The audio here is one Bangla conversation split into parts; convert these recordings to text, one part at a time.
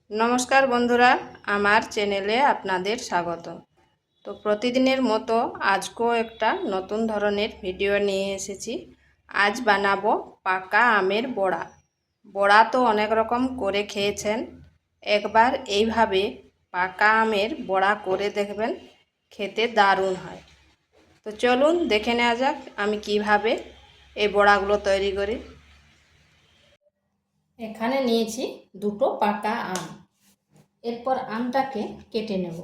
নমস্কার বন্ধুরা, আমার চ্যানেলে আপনাদের স্বাগত। তো প্রতিদিনের মতো আজকেও একটা নতুন ধরনের ভিডিও নিয়ে এসেছি। আজ বানাবো পাকা আমের বড়া। বড়া তো অনেক রকম করে খেয়েছেন, একবার এইভাবে পাকা আমের বড়া করে দেখবেন, খেতে দারুণ হয়। তো চলুন দেখে নেওয়া যাক আমি কিভাবে এই বড়াগুলো তৈরি করি। এখানে নিয়েছি দুটো পাকা আম। এরপর আমটাকে কেটে নেব।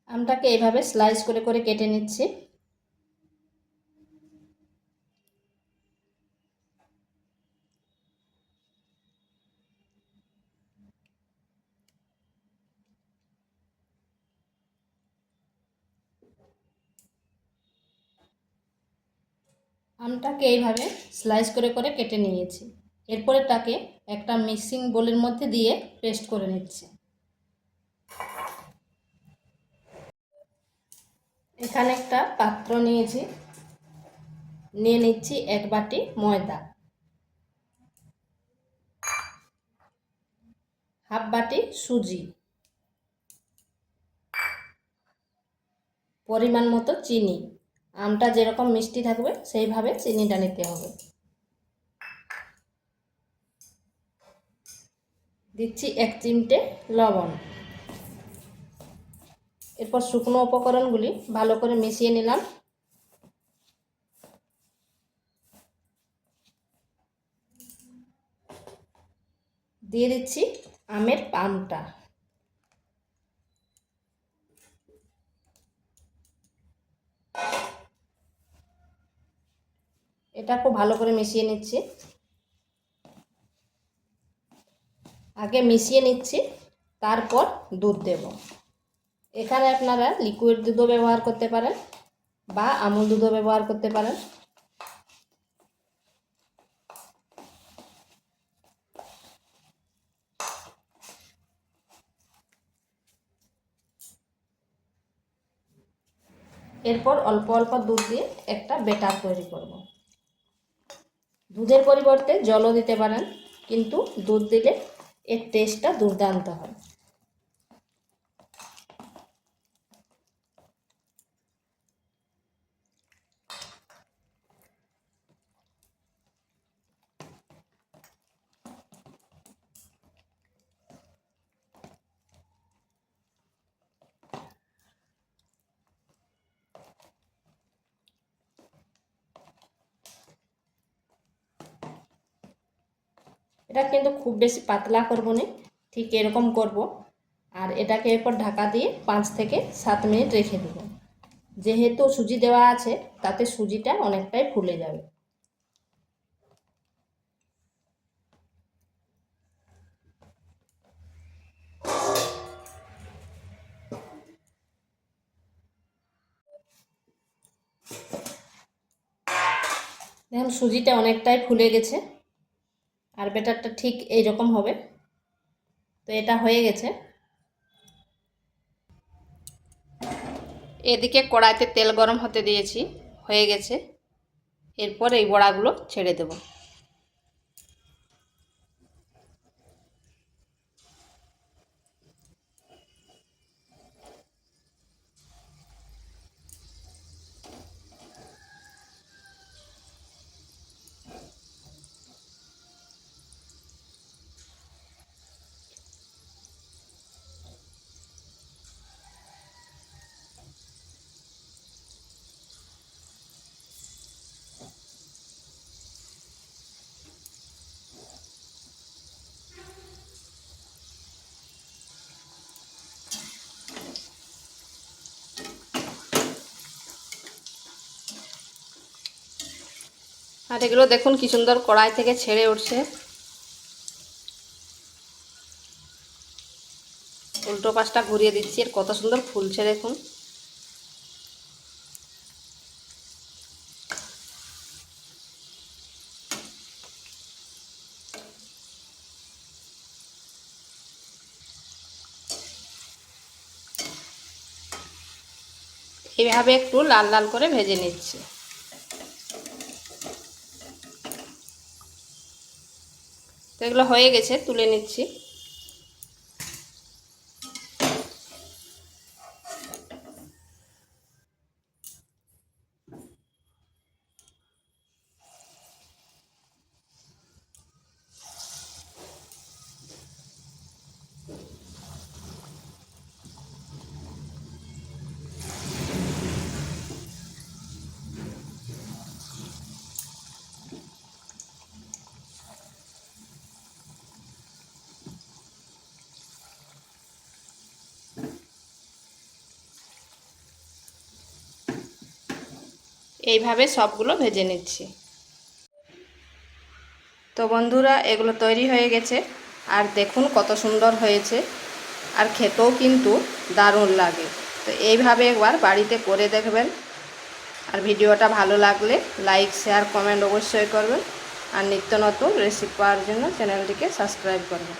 আমটাকে এইভাবে স্লাইস করে করে কেটে নিচ্ছি। আমটাকে এইভাবে স্লাইস করে করে কেটে নিয়েছি। এরপরে তাকে একটা মিক্সিং বোলের মধ্যে দিয়ে পেস্ট করে নিচ্ছি। এখানে একটা পাত্র নিয়েছি, নিয়ে নিচ্ছি 1 বাটি ময়দা, 1/2 বাটি সুজি, পরিমাণ মতো চিনি। আমটা যেরকম মিষ্টি থাকবে সেইভাবে চিনিটা নিতে হবে। দিচ্ছি 1 চিমটে লবণ। এরপর শুকনো উপকরণগুলি ভালো করে মিশিয়ে নিলাম। দিয়ে দিচ্ছি আমের পামটা। এটা খুব ভালো করে মিশিয়ে নিচ্ছি। আগে মিশিয়ে নিচ্ছি, তারপর দুধ দেব। এখানে আপনারা লিকুইড দুধও ব্যবহার করতে পারেন বা আমুল দুধও ব্যবহার করতে পারেন। এরপর অল্প অল্প দুধ দিয়ে একটা ব্যাটার তৈরি করব। দুধের পরিবর্তে জলও দিতে পারেন, কিন্তু দুধ দিলে এর টেস্টটা দুর্দান্ত হয়। এটা কিন্তু খুব বেশি পাতলা করব না, ঠিক এরকম করব। আর এটাকে এরপর ঢাকা দিয়ে 5 থেকে 7 মিনিট রেখে দেব। যেহেতু সুজি দেওয়া আছে, তাতে সুজিটা অনেকটাই ফুলে যাবে। দেখুন সুজিটা অনেকটাই ফুলে গেছে, আর ব্যাটারটা ঠিক এইরকম হবে। তো এটা হয়ে গেছে। এদিকে কড়াইতে তেল গরম হতে দিয়েছি, হয়ে গেছে। এরপর এই বড়াগুলো ছেড়ে দেব। আর এগুলো দেখুন কি সুন্দর কড়াই থেকে ছেড়ে উঠছে। উল্টো পাশটা ঘুরিয়ে দিচ্ছি, আর কত সুন্দর ফুলছে দেখুন। এইভাবে একটু লাল লাল করে ভেজে নিচ্ছি। তো এগুলো হয়ে গেছে, তুলে নিচ্ছি। এইভাবে সবগুলো ভেজে নিচ্ছি। তো বন্ধুরা, এগুলো তৈরি হয়ে গেছে। আর দেখুন কত সুন্দর হয়েছে, আর খেতেও কিন্তু দারুণ লাগে। তো এইভাবে একবার বাড়িতে করে দেখবেন। আর ভিডিওটা ভালো লাগলে লাইক, শেয়ার, কমেন্ট অবশ্যই করবেন। আর নিত্য নতুন রেসিপি পাওয়ার জন্য চ্যানেলটিকে সাবস্ক্রাইব করবেন।